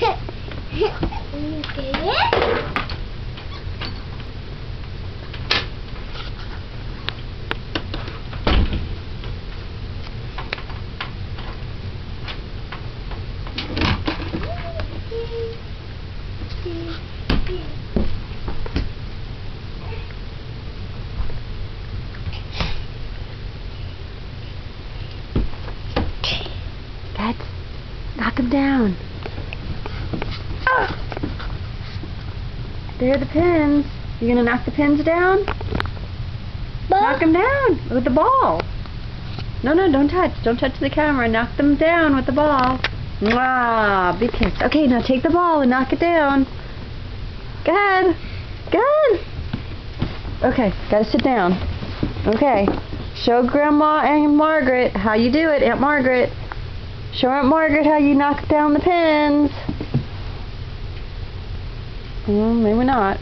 Good. Knock him down. There are the pins. You gonna knock the pins down? Knock them down with the ball. No, don't touch. Don't touch the camera. Knock them down with the ball. Mwah, big kiss. Okay, now take the ball and knock it down. Good. Good. Okay, gotta sit down. Okay. Show Grandma and Margaret how you do it, Aunt Margaret. Show Aunt Margaret how you knock down the pins. Maybe not.